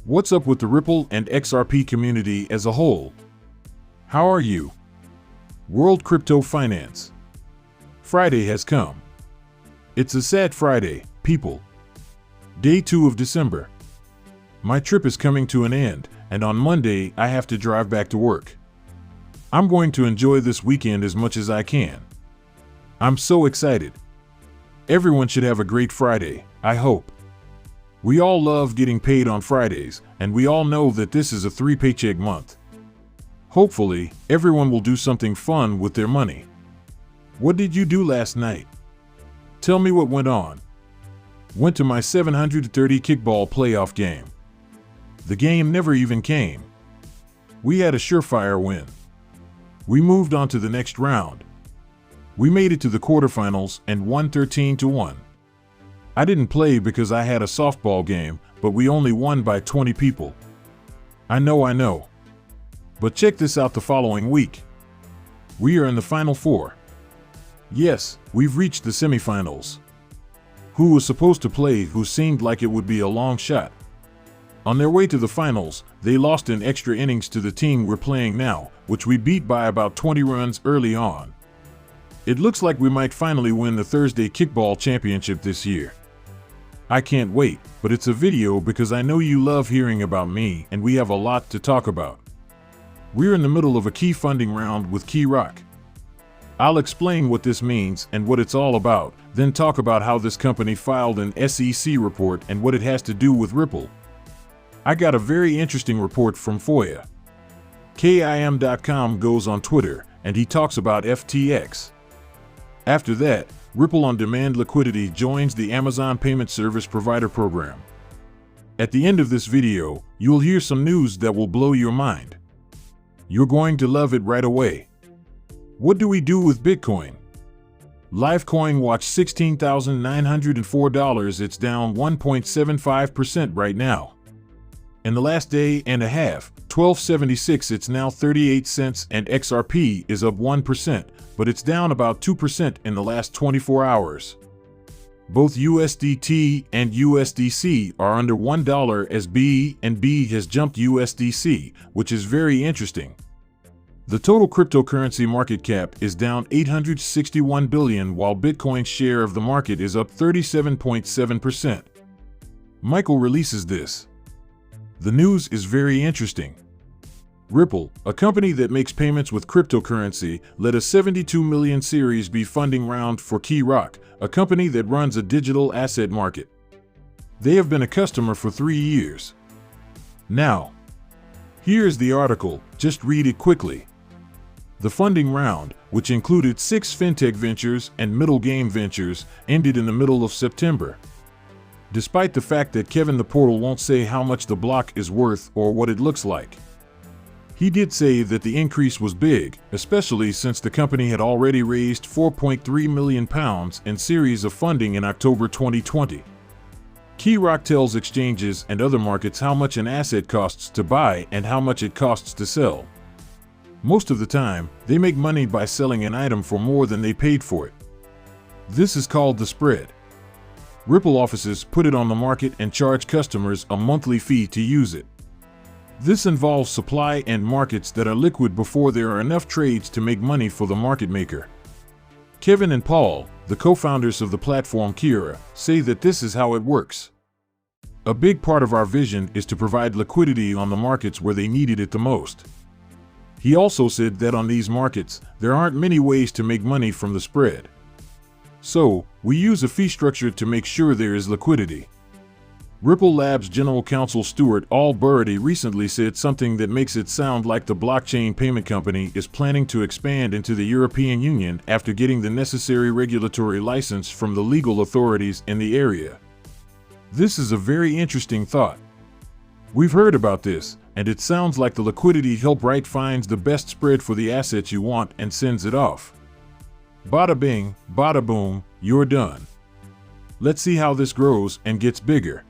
What's up with the Ripple and XRP community as a whole? How are you? World Crypto Finance. Friday has come. It's a sad Friday, people. Day 2 of December. My trip is coming to an end, and on Monday I have to drive back to work. I'm going to enjoy this weekend as much as I can. I'm so excited. Everyone should have a great Friday, I hope. We all love getting paid on Fridays, and we all know that this is a 3-paycheck month. Hopefully, everyone will do something fun with their money. What did you do last night? Tell me what went on. Went to my 730 kickball playoff game. The game never even came. We had a surefire win. We moved on to the next round. We made it to the quarterfinals and won 13-1. I didn't play because I had a softball game, but we only won by 20 people. I know. But check this out the following week. We are in the Final Four. Yes, we've reached the semifinals. Who was supposed to play who seemed like it would be a long shot? On their way to the finals, they lost in extra innings to the team we're playing now, which we beat by about 20 runs early on. It looks like we might finally win the Thursday Kickball Championship this year. I can't wait, but it's a video because I know you love hearing about me and we have a lot to talk about. We're in the middle of a key funding round with Key Rock. I'll explain what this means and what it's all about, then talk about how this company filed an SEC report and what it has to do with Ripple. I got a very interesting report from FOIA. KIM.com goes on Twitter and he talks about FTX. After that, Ripple on-demand liquidity joins the Amazon Payment Service Provider program. At the end of this video, you'll hear some news that will blow your mind. You're going to love it right away. What do we do with Bitcoin? Livecoin watched $16,904. It's down 1.75% right now. In the last day and a half, 1276, it's now 38 cents, and XRP is up 1%, but it's down about 2% in the last 24 hours. Both USDT and USDC are under $1 as BNB has jumped USDC, which is very interesting. The total cryptocurrency market cap is down $861 billion, while Bitcoin's share of the market is up 37.7%. Michael releases this. The news is very interesting. Ripple, a company that makes payments with cryptocurrency, led a $72 million Series B funding round for Key Rock, a company that runs a digital asset market. They have been a customer for 3 years. Now, here's the article, just read it quickly. The funding round, which included 6 fintech ventures and middle game ventures, ended in the middle of September. Despite the fact that Kevin the Portal won't say how much the block is worth or what it looks like. He did say that the increase was big, especially since the company had already raised £4.3 million in series of funding in October 2020. Key Rock tells exchanges and other markets how much an asset costs to buy and how much it costs to sell. Most of the time, they make money by selling an item for more than they paid for it. This is called the spread. Ripple offices put it on the market and charge customers a monthly fee to use it. This involves supply and markets that are liquid before there are enough trades to make money for the market maker. Kevin and Paul, the co-founders of the platform Kira, say that this is how it works. A big part of our vision is to provide liquidity on the markets where they needed it the most. He also said that on these markets, there aren't many ways to make money from the spread. So, we use a fee structure to make sure there is liquidity. Ripple Labs General Counsel Stuart Alburity recently said something that makes it sound like the blockchain payment company is planning to expand into the European Union after getting the necessary regulatory license from the legal authorities in the area. This is a very interesting thought. We've heard about this, and it sounds like the liquidity help right finds the best spread for the assets you want and sends it off. Bada bing, bada boom, you're done. Let's see how this grows and gets bigger.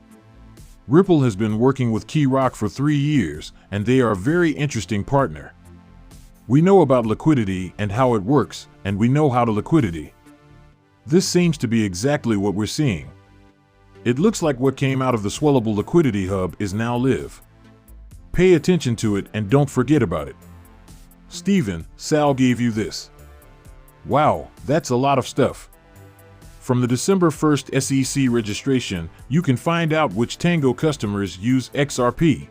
Ripple has been working with Key Rock for 3 years, and they are a very interesting partner. We know about liquidity and how it works, and we know how to liquidity. This seems to be exactly what we're seeing. It looks like what came out of the swellable liquidity hub is now live. Pay attention to it and don't forget about it. Steven, Sal gave you this. Wow, that's a lot of stuff. From the December 1st SEC registration, you can find out which Tango customers use XRP.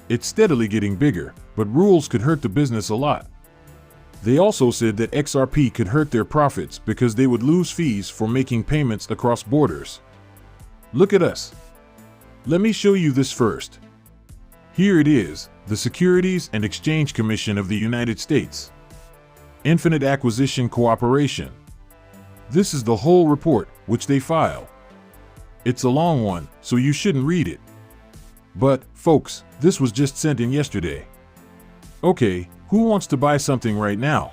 It's steadily getting bigger, but rules could hurt the business a lot. They also said that XRP could hurt their profits because they would lose fees for making payments across borders. Look at us. Let me show you this first. Here it is, the Securities and Exchange Commission of the United States. Infinite Acquisition Cooperation. This is the whole report, which they file. It's a long one, so you shouldn't read it. But, folks, this was just sent in yesterday. Okay, who wants to buy something right now?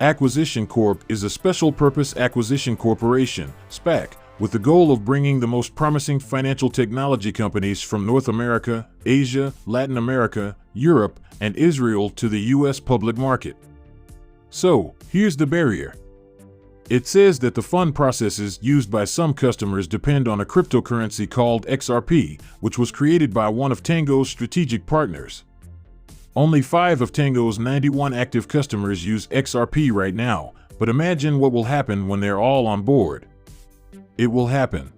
Acquisition Corp is a special purpose acquisition corporation, SPAC, with the goal of bringing the most promising financial technology companies from North America, Asia, Latin America, Europe, and Israel to the U.S. public market. So, here's the barrier. It says that the fund processes used by some customers depend on a cryptocurrency called XRP, which was created by one of Tango's strategic partners. Only 5 of Tango's 91 active customers use XRP right now, but imagine what will happen when they're all on board. It will happen.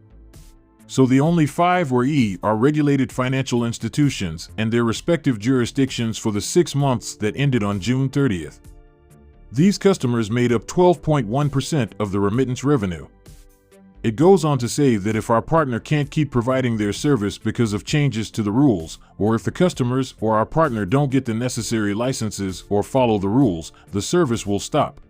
So the only 5 or E are regulated financial institutions and their respective jurisdictions for the 6 months that ended on June 30th. These customers made up 12.1% of the remittance revenue. It goes on to say that if our partner can't keep providing their service because of changes to the rules, or if the customers or our partner don't get the necessary licenses or follow the rules, the service will stop.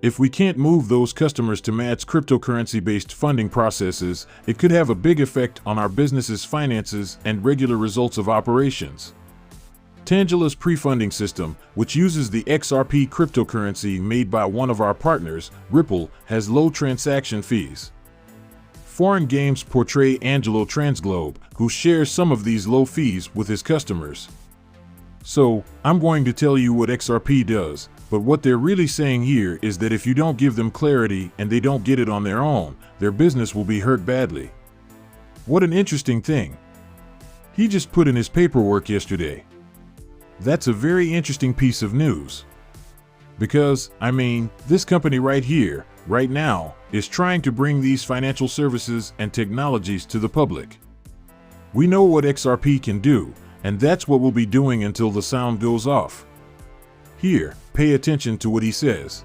If we can't move those customers to match cryptocurrency-based funding processes, it could have a big effect on our business's finances and regular results of operations. Tangela's pre-funding system, which uses the XRP cryptocurrency made by one of our partners, Ripple, has low transaction fees. Foreign Games portray Angelo Transglobe, who shares some of these low fees with his customers. So, I'm going to tell you what XRP does, but what they're really saying here is that if you don't give them clarity and they don't get it on their own, their business will be hurt badly. What an interesting thing. He just put in his paperwork yesterday. That's a very interesting piece of news. Because, this company right here, right now, is trying to bring these financial services and technologies to the public. We know what XRP can do, and that's what we'll be doing until the sound goes off. Here, pay attention to what he says.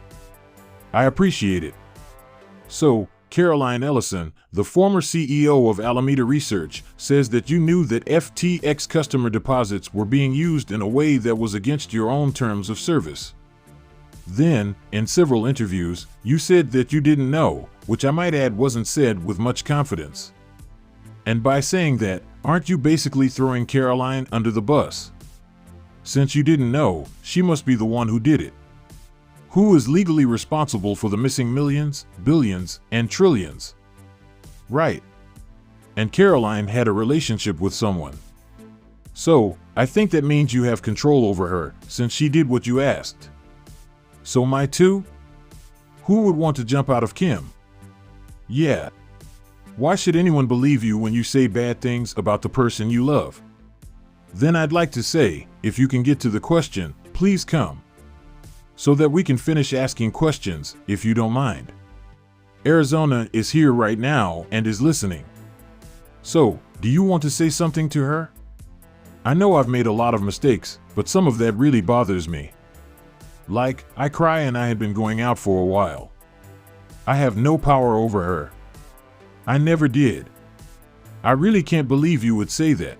I appreciate it. So, Caroline Ellison, the former CEO of Alameda Research, says that you knew that FTX customer deposits were being used in a way that was against your own terms of service. Then, in several interviews, you said that you didn't know, which I might add wasn't said with much confidence. And by saying that, aren't you basically throwing Caroline under the bus? Since you didn't know, she must be the one who did it. Who is legally responsible for the missing millions, billions, and trillions? Right. And Caroline had a relationship with someone. So, I think that means you have control over her, since she did what you asked. So my two? Who would want to jump out of Kim? Yeah. Why should anyone believe you when you say bad things about the person you love? Then I'd like to say, if you can get to the question, please come. So that we can finish asking questions, if you don't mind. Arizona is here right now and is listening. So, do you want to say something to her? I know I've made a lot of mistakes, but some of that really bothers me. Like, I cry and I had been going out for a while. I have no power over her. I never did. I really can't believe you would say that.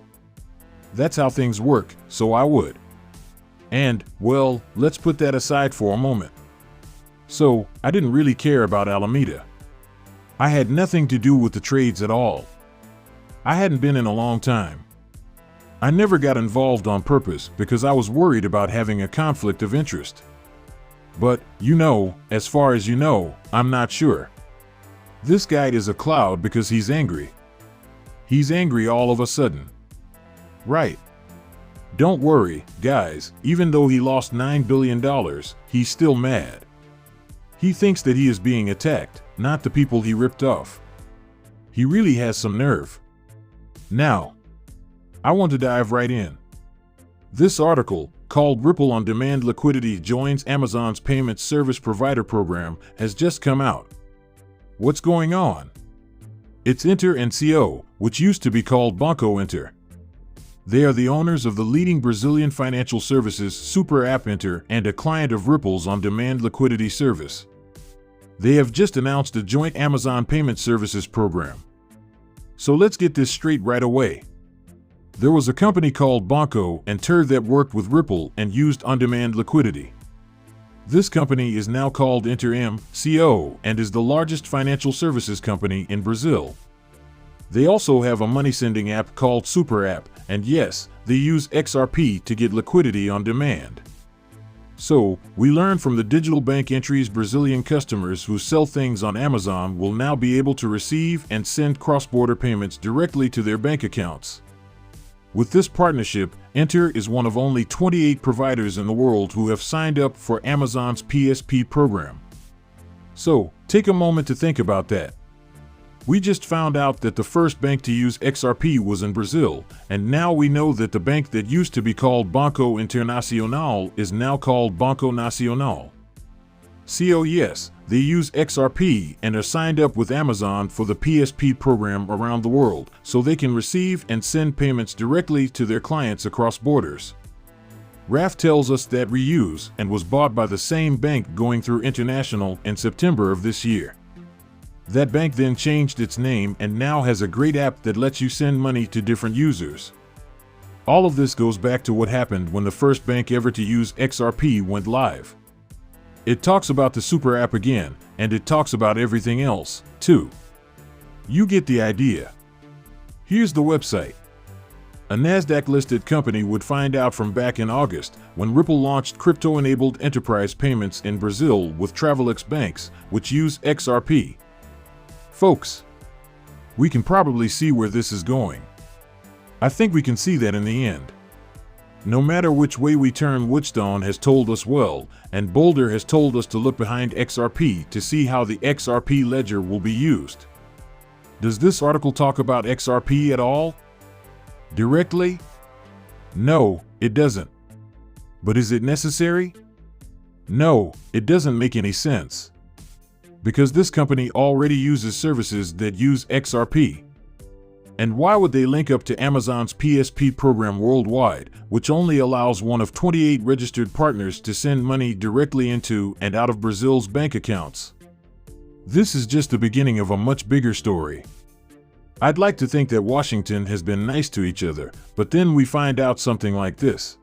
That's how things work, so I would. And, well, let's put that aside for a moment. So, I didn't really care about Alameda. I had nothing to do with the trades at all. I hadn't been in a long time. I never got involved on purpose because I was worried about having a conflict of interest. But, as far as you know, I'm not sure. This guy is a cloud because he's angry. He's angry all of a sudden. Right. Don't worry, guys, even though he lost $9 billion, he's still mad. He thinks that he is being attacked, not the people he ripped off. He really has some nerve. Now, I want to dive right in. This article, called Ripple On-Demand Liquidity Joins Amazon's Payment Service Provider Program, has just come out. What's going on? It's Inter and CO, which used to be called Banco Inter. They are the owners of the leading Brazilian financial services super app Inter and a client of Ripple's on-demand liquidity service. They have just announced a joint Amazon Payment Services program. So let's get this straight right away. There was a company called Banco Inter that worked with Ripple and used on-demand liquidity. This company is now called Inter Co and is the largest financial services company in Brazil. They also have a money-sending app called Super App, and yes, they use XRP to get liquidity on demand. So, we learned from the digital bank entries Brazilian customers who sell things on Amazon will now be able to receive and send cross-border payments directly to their bank accounts. With this partnership, Inter is one of only 28 providers in the world who have signed up for Amazon's PSP program. So, take a moment to think about that. We just found out that the first bank to use XRP was in Brazil, and now we know that the bank that used to be called Banco Internacional is now called Banco Nacional. CO, yes, they use XRP and are signed up with Amazon for the PSP program around the world, so they can receive and send payments directly to their clients across borders. RAF tells us that reuse and was bought by the same bank going through International in September of this year. That bank then changed its name and now has a great app that lets you send money to different users. All of this goes back to what happened when the first bank ever to use XRP went live. It talks about the super app again, and it talks about everything else, too. You get the idea. Here's the website. A NASDAQ-listed company would find out from back in August when Ripple launched crypto-enabled enterprise payments in Brazil with Travelex banks, which use XRP. Folks, we can probably see where this is going. I think we can see that in the end. No matter which way we turn, Woodstone has told us well, and Boulder has told us to look behind XRP to see how the XRP ledger will be used. Does this article talk about XRP at all? Directly? No, it doesn't. But is it necessary? No, it doesn't make any sense. Because this company already uses services that use XRP. And why would they link up to Amazon's PSP program worldwide, which only allows one of 28 registered partners to send money directly into and out of Brazil's bank accounts? This is just the beginning of a much bigger story. I'd like to think that Washington has been nice to each other, but then we find out something like this.